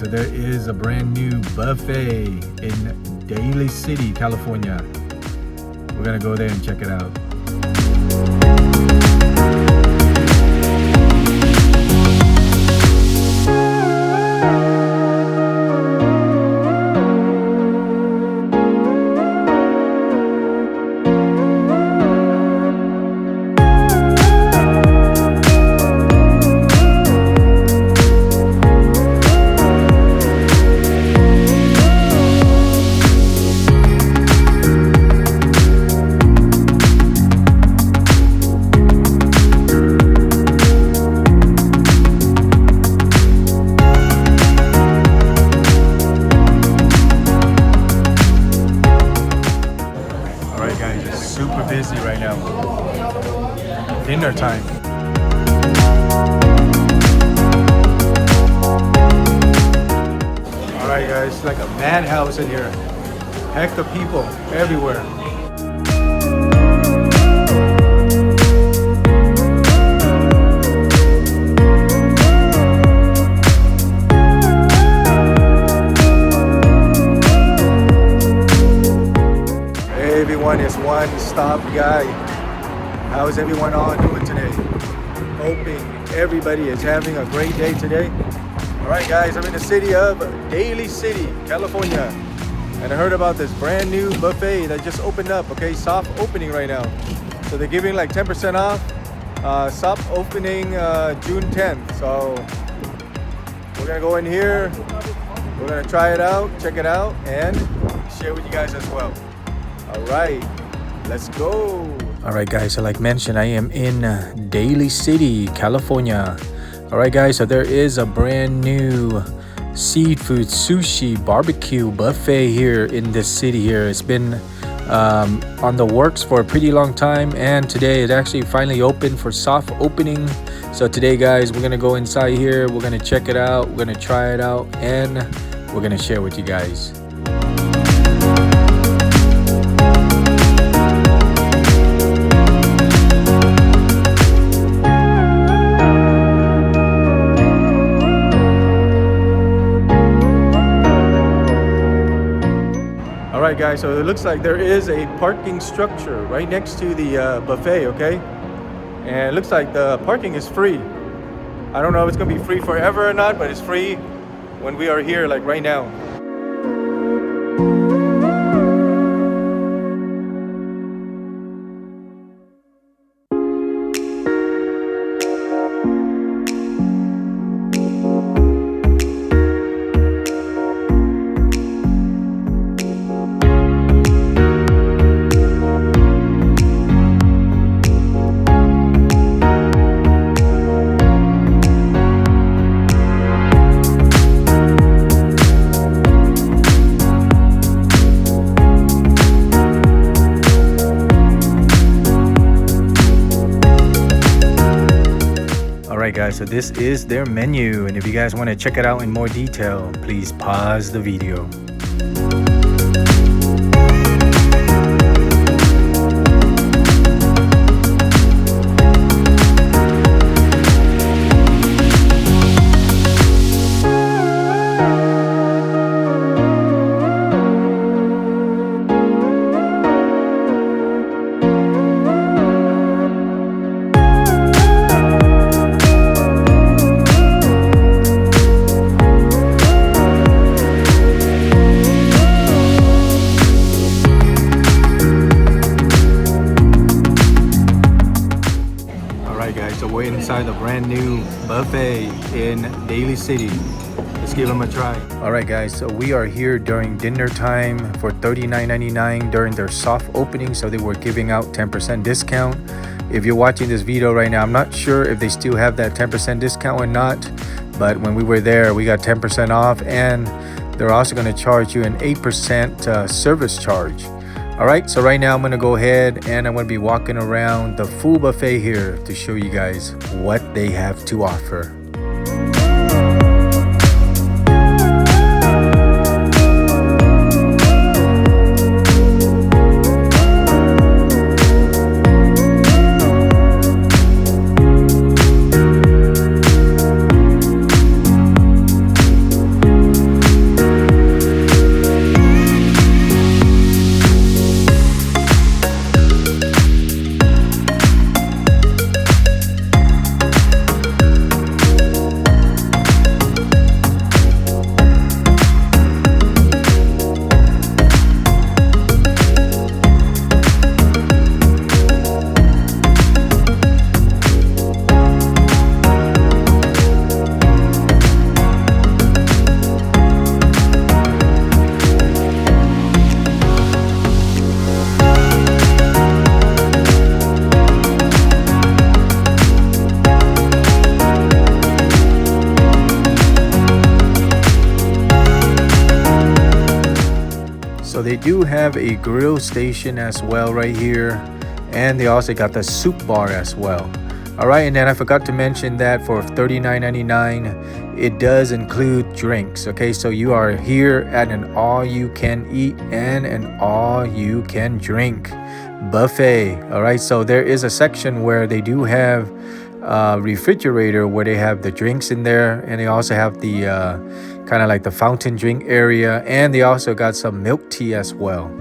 so there is a brand new buffet in Daly City, California. We're gonna go there and check it out. Super busy right now. Dinner time. Alright guys, it's like a madhouse in here. Heck of people everywhere. Everyone is OneStopGuy. How is everyone all doing today? Hoping everybody is having a great day today. Alright guys, I'm in the city of Daly City, California. And I heard about this brand new buffet that just opened up, okay? Soft opening right now. So they're giving like 10% off. Soft opening June 10th. So we're gonna go in here. We're gonna try it out, check it out, and share with you guys as well. Alright, let's go. Alright guys, so like mentioned, I am in Daly City, California. Alright guys, so there is a brand new seafood sushi barbecue buffet here in this city here. It's been on the works for a pretty long time, and today it actually finally opened for soft opening. So today guys, we're gonna go inside here, we're gonna check it out, we're gonna try it out, and we're gonna share with you guys. Alright guys, so it looks like there is a parking structure right next to the buffet, okay? And it looks like the parking is free. I don't know if it's gonna be free forever or not, but it's free when we are here, like right now. Alright guys, so this is their menu, and if you guys want to check it out in more detail, please pause the video. So we're inside the brand new buffet in Daly City. Let's give them a try. Alright guys, so we are here during dinner time for $39.99 during their soft opening. So they were giving out 10% discount. If you're watching this video right now, I'm not sure if they still have that 10% discount or not, but when we were there, we got 10% off, and they're also going to charge you an 8% service charge. Alright, so right now I'm going to go ahead and I'm going to be walking around the full buffet here to show you guys what they have to offer. they do have a grill station as well right here, and they also got the soup bar as well. All right, and then I forgot to mention that for $39.99 it does include drinks. Okay, so you are here at an all-you-can-eat and an all-you-can-drink buffet. All right, so there is a section where they do have a refrigerator where they have the drinks in there, and they also have the kind of like the fountain drink area, and they also got some milk tea as well.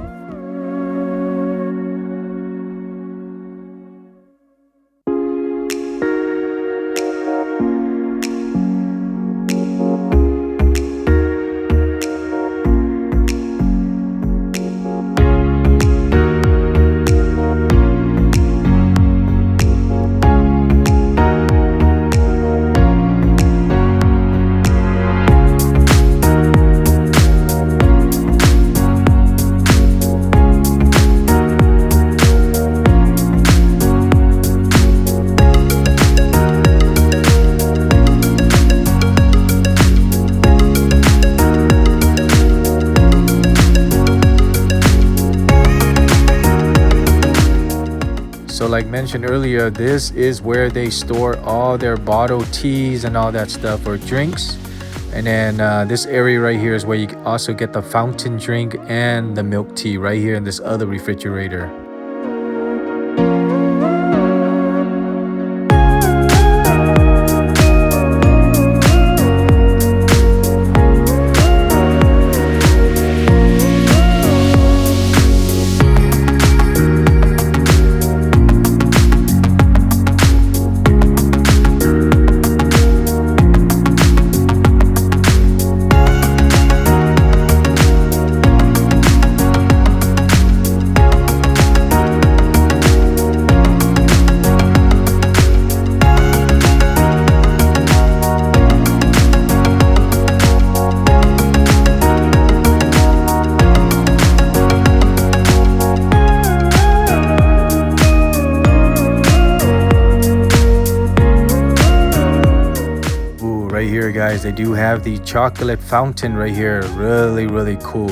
So like mentioned earlier, this is where they store all their bottled teas and all that stuff, or drinks. And then this area right here is where you also get the fountain drink and the milk tea right here in this other refrigerator. Right here, guys, they do have the chocolate fountain right here. Really cool.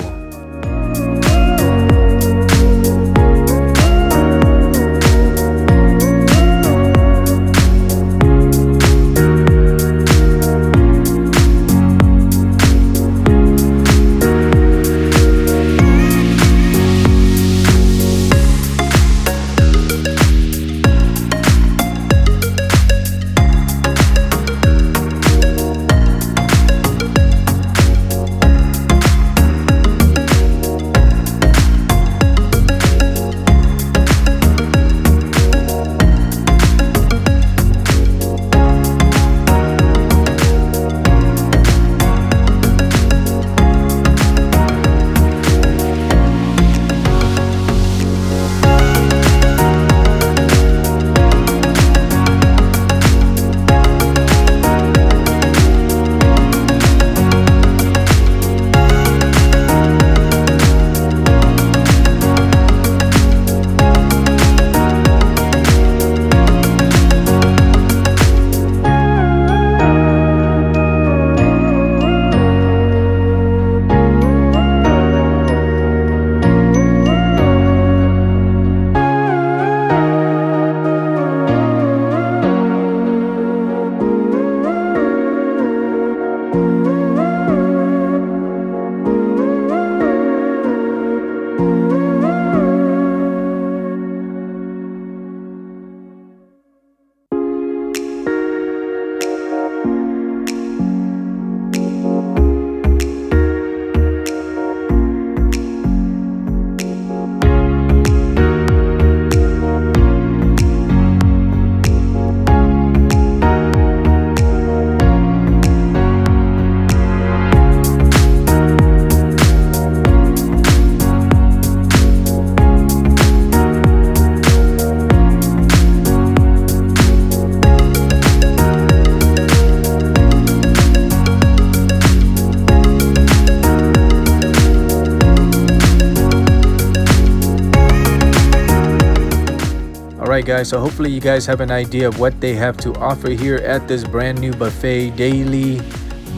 Alright guys, so hopefully you guys have an idea of what they have to offer here at this brand new buffet, Daly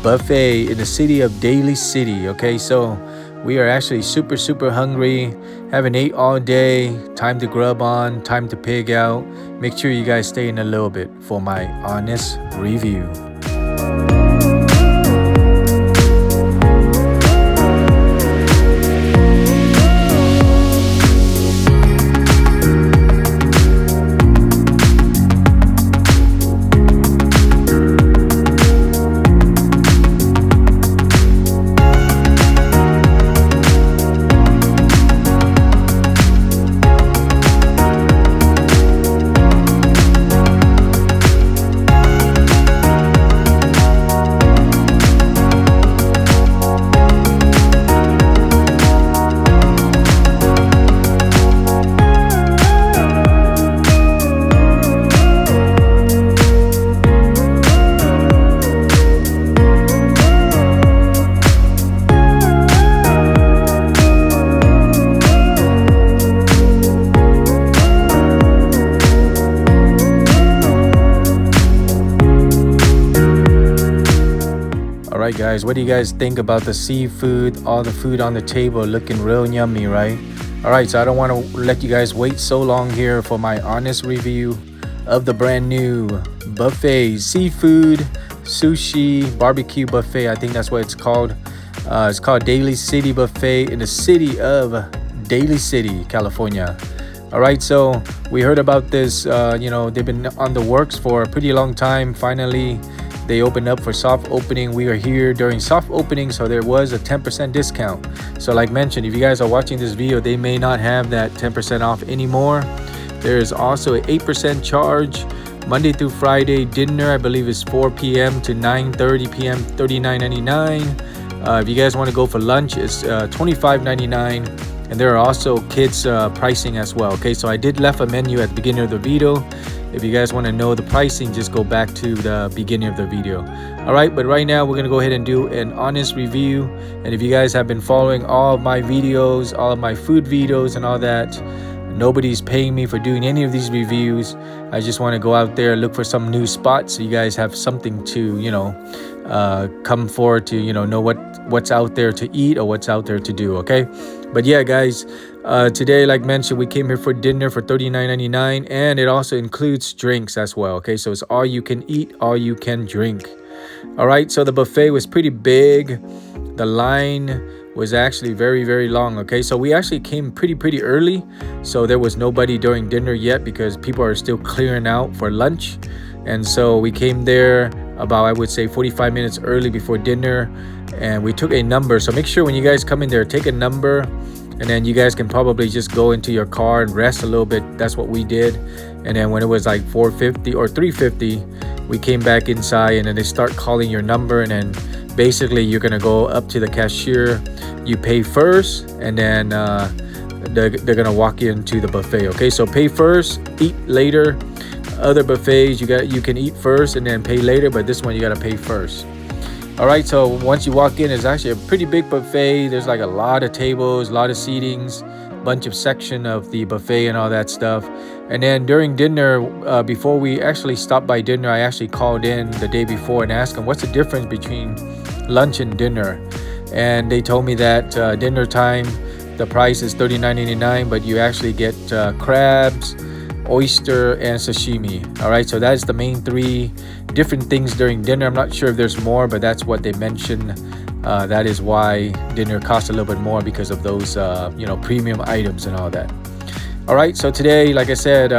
Buffet, in the city of Daly City. Okay, so We are actually super hungry, haven't ate all day, time to grub on, time to pig out. Make sure you guys stay in a little bit for my honest review. Alright guys, what do you guys think about the seafood? All the food on the table looking real yummy, right? Alright, so I don't want to let you guys wait so long here for my honest review of the brand new buffet seafood sushi barbecue buffet. I think that's what it's called. It's called Daly City Buffet in the city of Daly City, California. Alright, so we heard about this, they've been on the works for a pretty long time. Finally, they opened up for soft opening. We are here during soft opening, so there was a 10% discount. So like mentioned, if you guys are watching this video, they may not have that 10% off anymore. There is also an 8% charge Monday through Friday. Dinner, I believe, is 4 p.m. to 9:30 p.m. $39.99. If you guys want to go for lunch, it's $25.99. And there are also kids pricing as well. Okay, so I did left a menu at the beginning of the video. If you guys want to know the pricing, just go back to the beginning of the video. Alright, but right now we're going to go ahead and do an honest review. And if you guys have been following all of my videos, all of my food videos and all that, nobody's paying me for doing any of these reviews. I just want to go out there, look for some new spots so you guys have something to, come forward to, know what's out there to eat or what's out there to do, okay? But yeah, guys, today, like mentioned, we came here for dinner for $39.99, and it also includes drinks as well, okay? So it's all you can eat, all you can drink. All right, so the buffet was pretty big. The line was actually very long, okay? So we actually came pretty early, so there was nobody during dinner yet because people are still clearing out for lunch. And so we came there about, I would say, 45 minutes early before dinner, and we took a number. So make sure when you guys come in there, take a number, and then you guys can probably just go into your car and rest a little bit. That's what we did. And then when it was like 4:50 or 3:50, we came back inside, and then they start calling your number, and then basically you're gonna go up to the cashier, you pay first, and then they're gonna walk you into the buffet. Okay, so pay first, eat later. Other buffets you can eat first and then pay later, but this one you gotta pay first. All right, so once you walk in, it's actually a pretty big buffet. There's like a lot of tables, a lot of seatings, bunch of section of the buffet and all that stuff. And then during dinner, before we actually stopped by dinner, I actually called in the day before and asked them what's the difference between lunch and dinner. And they told me that dinner time, the price is $39.99, but you actually get crabs, oyster, and sashimi. All right, so that's the main three different things during dinner. I'm not sure if there's more, but that's what they mentioned. That is why dinner costs a little bit more, because of those premium items and all that. All right, so today, like I said,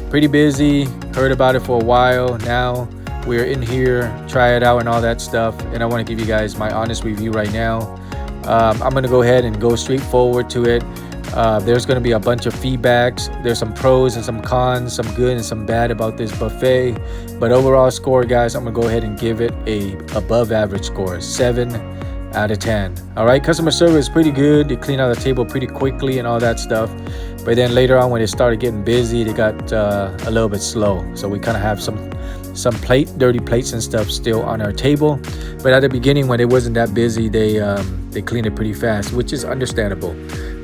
pretty busy. Heard about it for a while now. We're in here, try it out and all that stuff, and I want to give you guys my honest review right now. I'm gonna go ahead and go straight forward to it. There's going to be a bunch of feedbacks. There's some pros and some cons, some good and some bad about this buffet. But overall score, guys, I'm going to go ahead and give it a above average score, 7 out of 10. All right, customer service is pretty good. They clean out the table pretty quickly and all that stuff. But then later on, when it started getting busy, they got a little bit slow. So we kind of have some dirty plates and stuff still on our table. But at the beginning, when it wasn't that busy, they cleaned it pretty fast, which is understandable.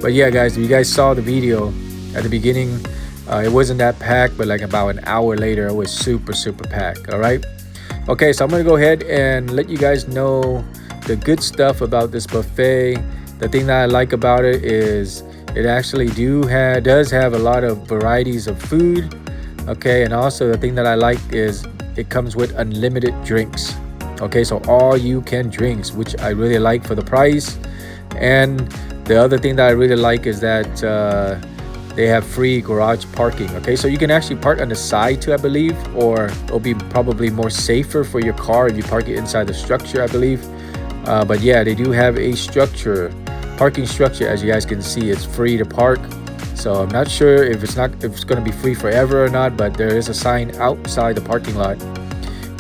But yeah, guys, if you guys saw the video at the beginning, it wasn't that packed, but like about an hour later, it was super packed. All right, okay, so I'm gonna go ahead and let you guys know the good stuff about this buffet. The thing that I like about it is it actually does have a lot of varieties of food. Okay, and also the thing that I like is it comes with unlimited drinks. Okay, so all you can drinks, which I really like for the price. And the other thing that I really like is that they have free garage parking. Okay, so you can actually park on the side too, I believe, or it'll be probably more safer for your car if you park it inside the structure, I believe. But yeah, they do have a parking structure. As you guys can see, it's free to park. So I'm not sure if it's going to be free forever or not, but there is a sign outside the parking lot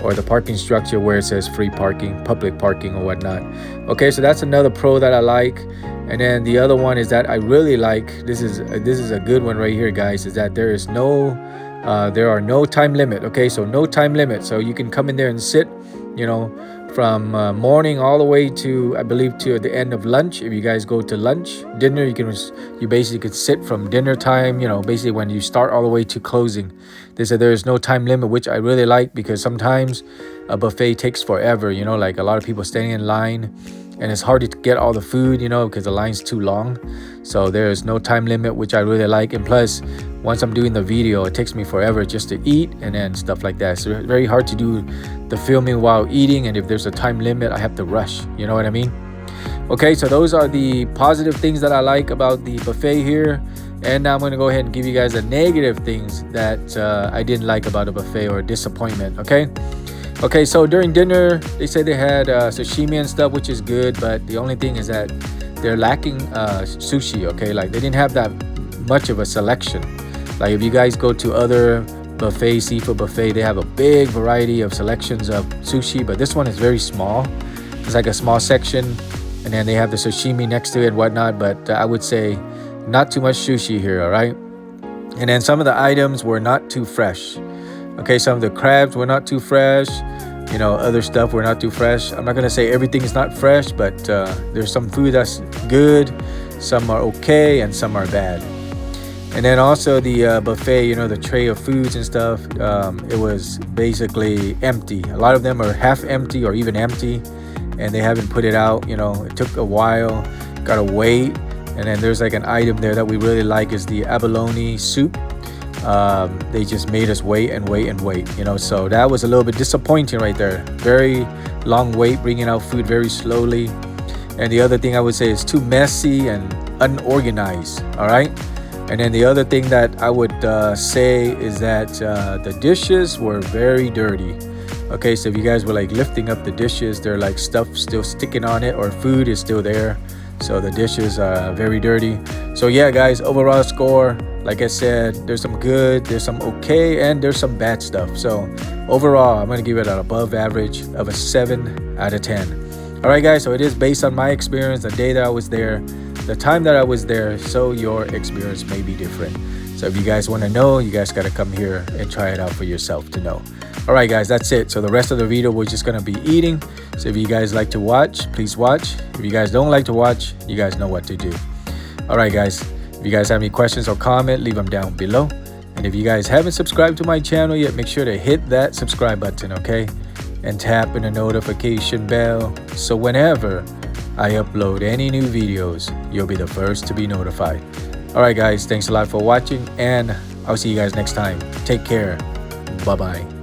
or the parking structure where it says free parking, public parking or whatnot. Okay, so that's another pro that I like. And then the other one is that I really like, this is a good one right here, guys, is that there are no time limit. Okay, so no time limit. So you can come in there and sit, you know, from morning all the way to, I believe, to the end of lunch. If you guys go to lunch, dinner, you basically could sit from dinner time, you know, basically when you start all the way to closing. They said there is no time limit, which I really like, because sometimes a buffet takes forever, you know, like a lot of people standing in line and it's hard to get all the food, you know, because the line's too long. So there is no time limit, which I really like. And plus, once I'm doing the video, it takes me forever just to eat and then stuff like that. So it's very hard to do the filming while eating, and if there's a time limit, I have to rush, you know what I mean? Okay, so those are the positive things that I like about the buffet here. And now I'm going to go ahead and give you guys the negative things that I didn't like about a buffet, or disappointment. Okay, so during dinner, they said they had sashimi and stuff, which is good, but the only thing is that they're lacking sushi. Okay, like they didn't have that much of a selection. Like if you guys go to other buffet, seafood buffet, they have a big variety of selections of sushi, but this one is very small. It's like a small section, and then they have the sashimi next to it and whatnot, but I would say not too much sushi here. All right, and then some of the items were not too fresh. Okay, some of the crabs were not too fresh, you know, other stuff were not too fresh. I'm not gonna say everything is not fresh, but there's some food that's good, some are okay, and some are bad. And then also the buffet, you know, the tray of foods and stuff, it was basically empty. A lot of them are half empty or even empty, and they haven't put it out. You know, it took a while, gotta wait. And then there's like an item there that we really like is the abalone soup. They just made us wait and wait and wait, you know, so that was a little bit disappointing right there. Very long wait, bringing out food very slowly. And the other thing I would say is too messy and unorganized. All right. And then the other thing that I would say is that the dishes were very dirty. Okay, so if you guys were like lifting up the dishes, they're like stuff still sticking on it, or food is still there. So the dishes are very dirty. So yeah, guys, overall score, like I said, there's some good, there's some okay, and there's some bad stuff. So overall, I'm going to give it an above average of a 7 out of 10. All right, guys, so it is based on my experience, the day that I was there, the time that I was there, so your experience may be different. So if you guys want to know, you guys got to come here and try it out for yourself to know. All right, guys, that's it. So the rest of the video, we're just going to be eating. So if you guys like to watch, please watch. If you guys don't like to watch, you guys know what to do. All right, guys, if you guys have any questions or comment, leave them down below. And if you guys haven't subscribed to my channel yet, make sure to hit that subscribe button, okay? And tap in the notification bell, so whenever I upload any new videos, you'll be the first to be notified. All right, guys, thanks a lot for watching, and I'll see you guys next time. Take care. Bye-bye.